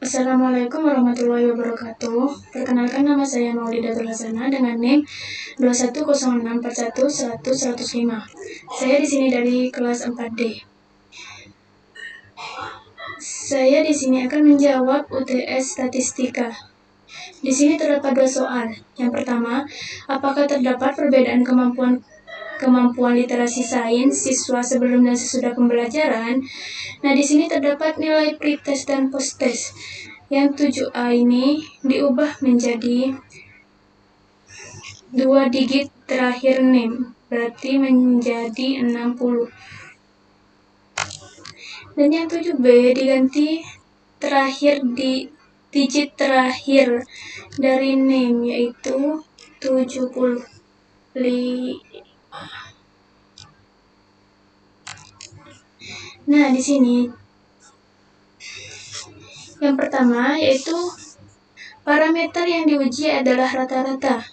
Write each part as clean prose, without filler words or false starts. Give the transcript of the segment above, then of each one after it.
Assalamualaikum warahmatullahi wabarakatuh. Perkenalkan, nama saya Maulidatul Hasanah dengan NIM 2106411105. Saya di sini dari kelas 4D. Saya di sini akan menjawab UTS Statistika. Di sini terdapat 2 soal. Yang pertama, apakah terdapat perbedaan kemampuan literasi sains siswa sebelum dan sesudah pembelajaran? Nah, di sini terdapat nilai pretest dan posttest. Yang 7A ini diubah menjadi 2 digit terakhir NIM, berarti menjadi 60. Dan yang 7B diganti terakhir di digit terakhir dari NIM, yaitu 70. Nah, di sini yang pertama yaitu parameter yang diuji adalah rata-rata.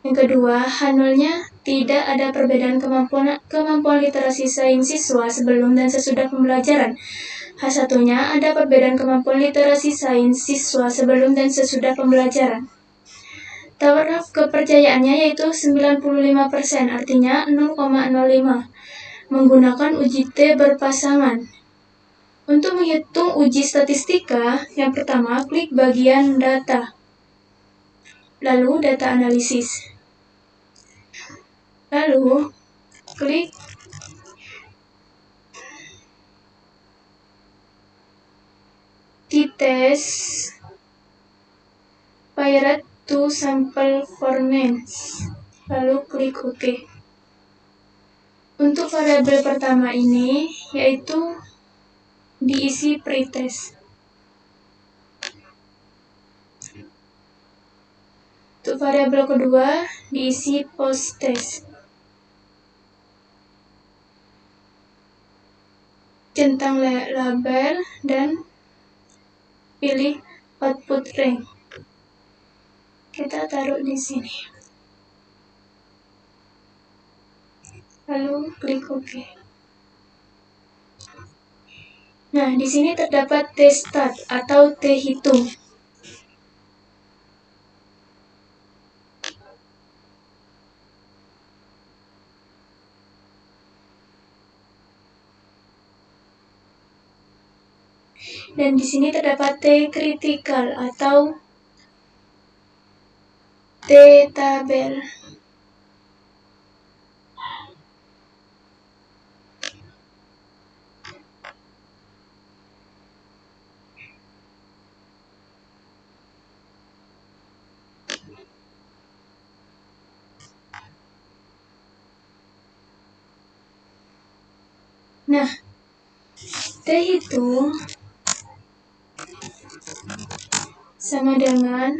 Yang kedua, H0-nya tidak ada perbedaan kemampuan literasi sains siswa sebelum dan sesudah pembelajaran. H1-nya ada perbedaan kemampuan literasi sains siswa sebelum dan sesudah pembelajaran. Taraf kepercayaannya yaitu 95%, artinya 0,05. Menggunakan uji T berpasangan. Untuk menghitung uji statistika, yang pertama klik bagian data, lalu data analisis, lalu klik t-test Pirate to sample formats, lalu klik OK. Untuk variabel pertama ini yaitu diisi pretest. Untuk variabel kedua diisi posttest. Centang label dan pilih output rank. Kita taruh di sini. Lalu klik OK. Nah, di sini terdapat t-stat atau t-hitung. Dan di sini terdapat t-critical atau t-tabel. Nah, t-hitung sama dengan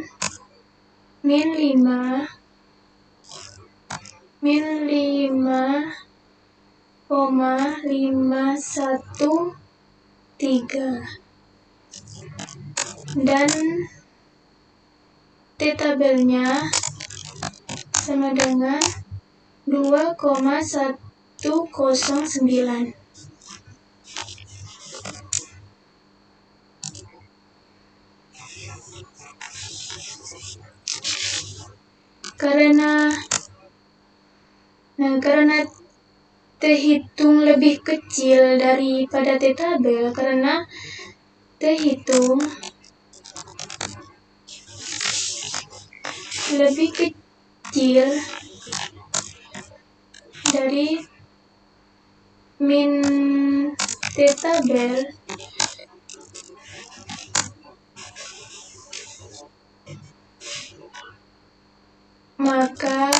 min 5,513 dan t-tabelnya sama dengan 2,109. Karena t-hitung lebih kecil daripada t-tabel, karena t-hitung lebih kecil dari min t-tabel, maka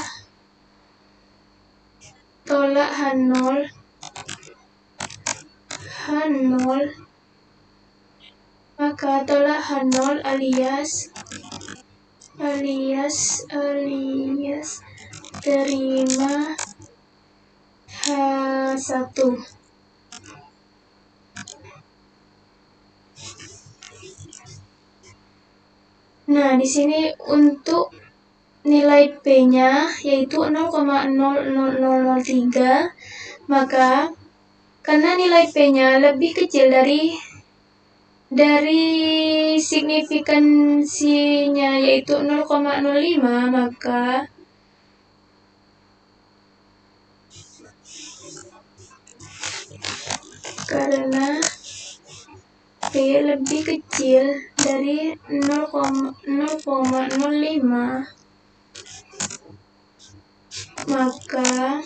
tolak H0 alias terima H1. Nah, di sini untuk nilai P-nya yaitu 0,00003, maka karena nilai P-nya lebih kecil dari dari signifikansinya yaitu 0,05, maka karena P lebih kecil dari 0,05, maka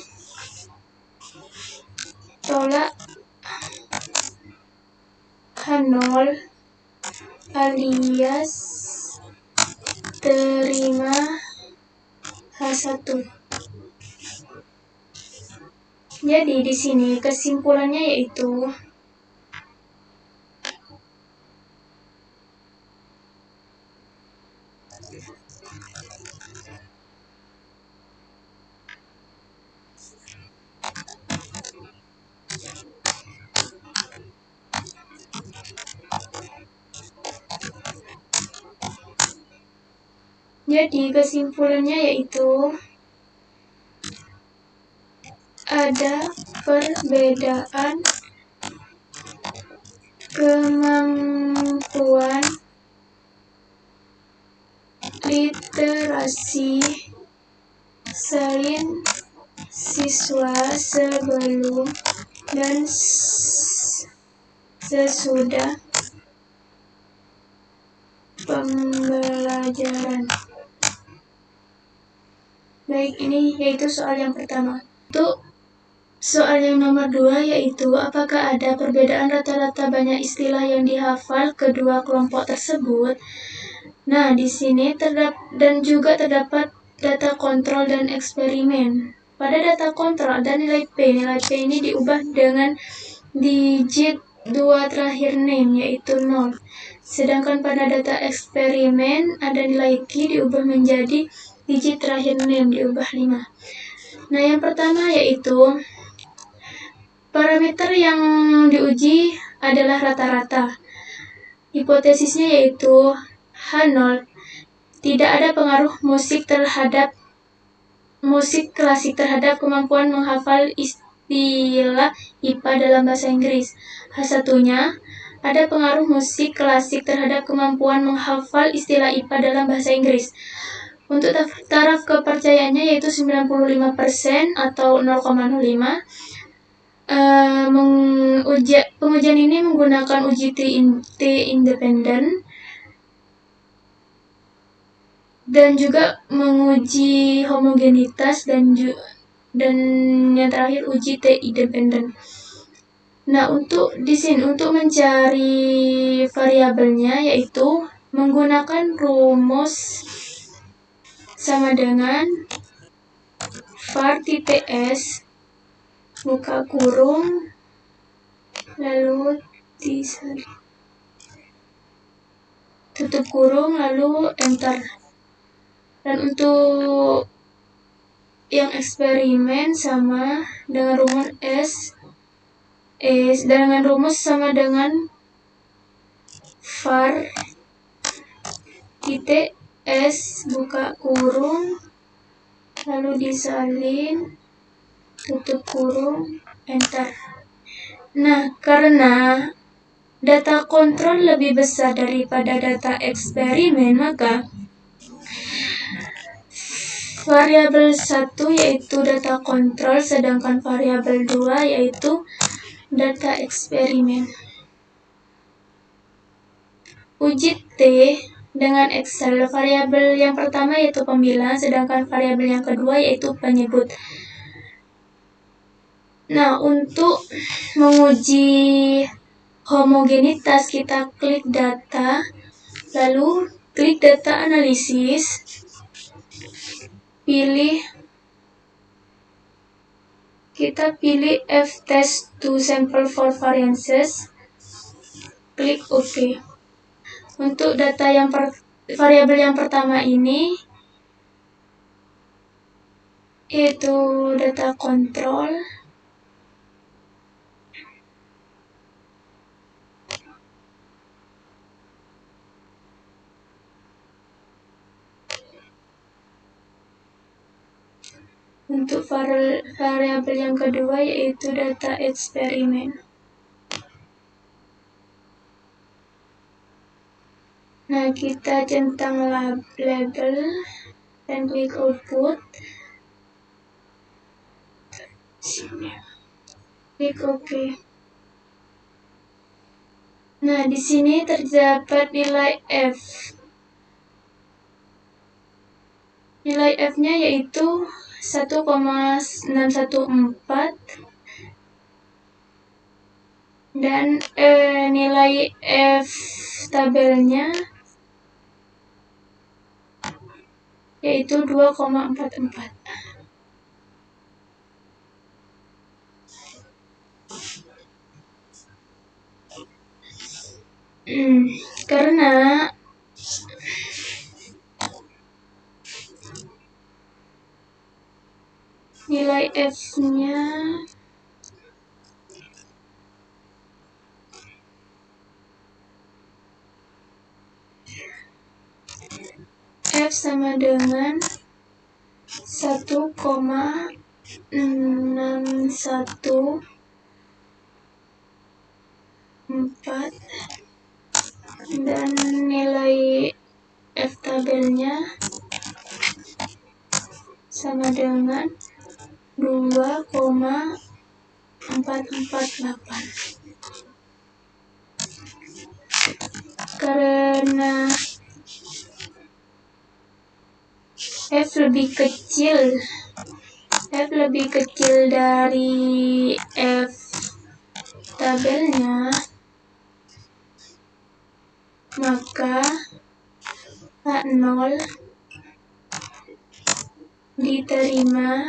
tolak H0 alias terima H1. Jadi di sini kesimpulannya yaitu ada perbedaan kemampuan literasi sains siswa sebelum dan sesudah pembelajaran. Baik, ini yaitu soal yang pertama. Untuk soal yang nomor 2 yaitu apakah ada perbedaan rata-rata banyak istilah yang dihafal kedua kelompok tersebut? Nah, di sini terdapat data kontrol dan eksperimen. Pada data kontrol ada nilai P. Nilai P ini diubah dengan digit 2 terakhir name yaitu 0. Sedangkan pada data eksperimen ada nilai Q diubah menjadi digit terakhir name diubah 5. Nah, yang pertama yaitu parameter yang diuji adalah rata-rata. Hipotesisnya yaitu H0, tidak ada pengaruh musik klasik terhadap kemampuan menghafal istilah IPA dalam bahasa Inggris. H1-nya, ada pengaruh musik klasik terhadap kemampuan menghafal istilah IPA dalam bahasa Inggris. Untuk taraf kepercayaannya yaitu 95% atau 0,05. Pengujian ini menggunakan uji T independen dan juga menguji homogenitas dan yang terakhir uji T independen. Nah, di sini untuk mencari variabelnya yaitu menggunakan rumus sama dengan var titik s buka kurung lalu tutup kurung lalu enter. Dan untuk yang eksperimen sama dengan rumus sama dengan var titik s buka kurung lalu disalin tutup kurung enter. Nah, karena data kontrol lebih besar daripada data eksperimen, maka variabel 1 yaitu data kontrol, sedangkan variabel 2 yaitu data eksperimen. Uji T dengan Excel, variabel yang pertama yaitu pembilang, sedangkan variabel yang kedua yaitu penyebut. Nah, untuk menguji homogenitas kita klik data, lalu klik data analisis, kita pilih F-test to sample for variances, klik OK. Untuk data variabel yang pertama ini yaitu data kontrol. Untuk variabel yang kedua yaitu data eksperimen. Nah, kita centang label dan klik output. Klik OK. Nah, di sini terdapat nilai F. Nilai F-nya yaitu 1,614 dan nilai F tabelnya yaitu 2,44. Karena nilai F-nya F sama dengan 1,614 dan nilai F tabelnya sama dengan 2,448. Karena F lebih kecil dari F tabelnya, maka H0 diterima,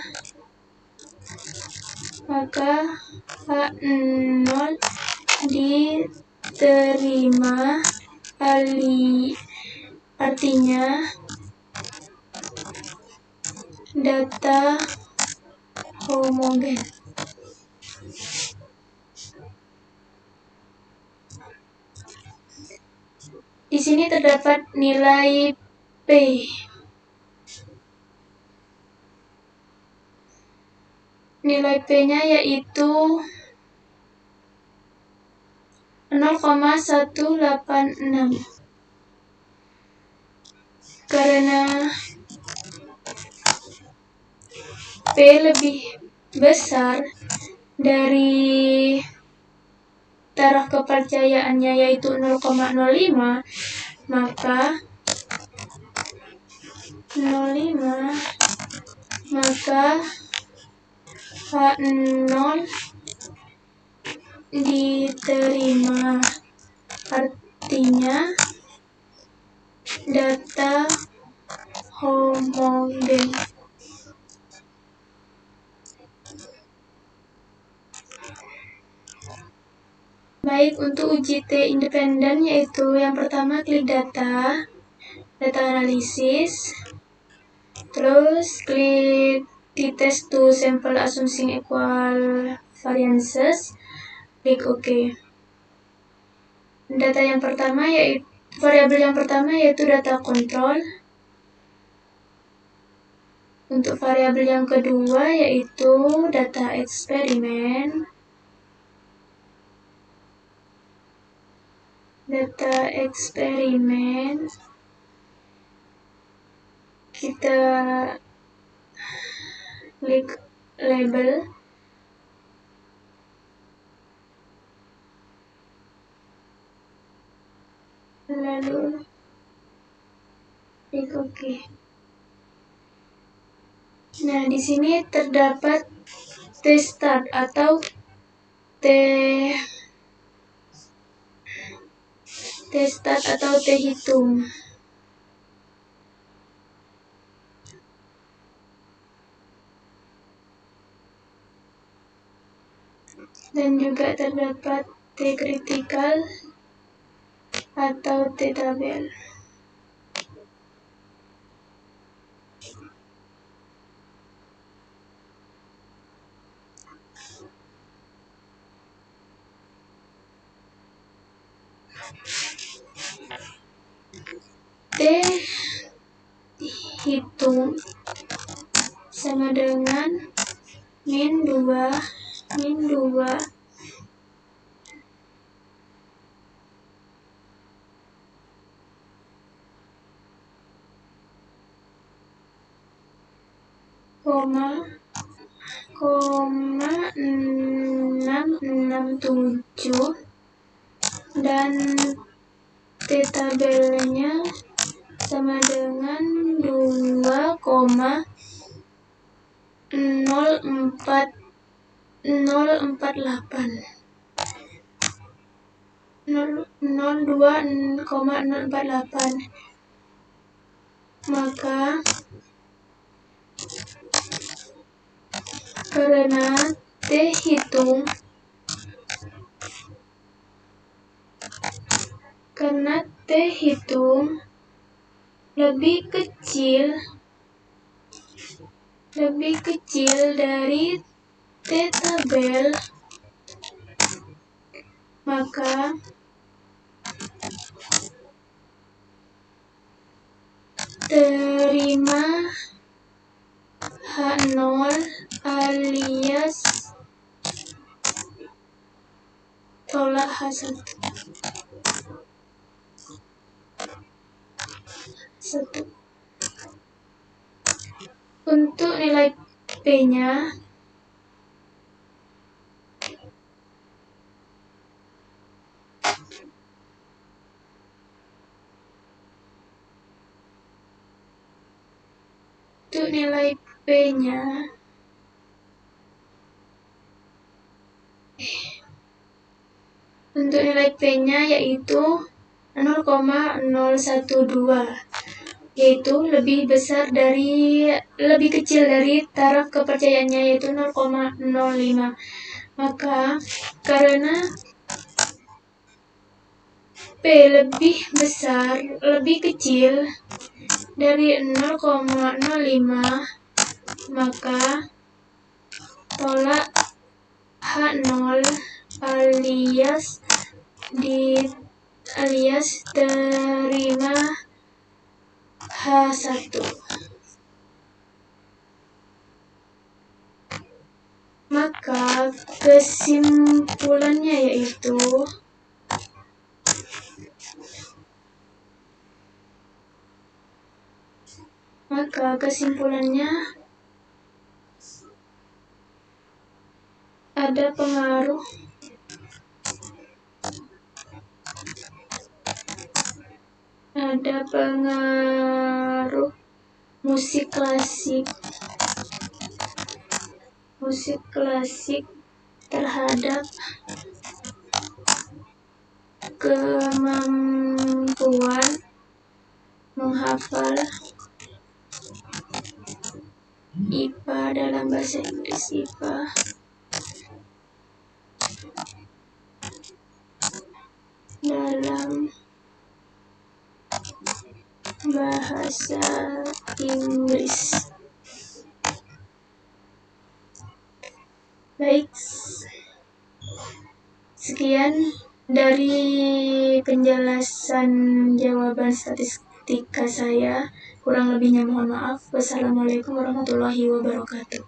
artinya data homogen. Di sini terdapat nilai P. Nilai P-nya yaitu 0,186. Karena P lebih besar dari taraf kepercayaannya yaitu 0,05, maka H0 diterima, artinya data homogen. Baik, untuk uji T independen yaitu yang pertama klik data analisis, terus klik t-test to sample assuming equal variances, klik OK. Variabel yang pertama yaitu data kontrol. Untuk variabel yang kedua yaitu data eksperimen. Kita klik label, lalu klik OK. Nah, di sini terdapat t-start atau t-start atau t-hitung. Dan juga terdapat t-critical atau t-tabel. T-hitung sama dengan min 2 667 dan t-tabelnya sama dengan 2,048 maka karena T hitung lebih kecil dari t-tabel, maka terima H0 alias tolak H1. Untuk nilai P-nya yaitu 0,012, yaitu lebih kecil dari taraf kepercayaannya yaitu 0,05. Maka karena P lebih kecil dari 0,05, maka tolak H0 alias terima H1. Maka kesimpulannya yaitu ada pengaruh musik klasik terhadap kemampuan menghafal IPA dalam bahasa Inggris IPA dalam bahasa Inggris. Baik, sekian dari penjelasan jawaban statistika saya. Kurang lebihnya mohon maaf. Wassalamualaikum warahmatullahi wabarakatuh.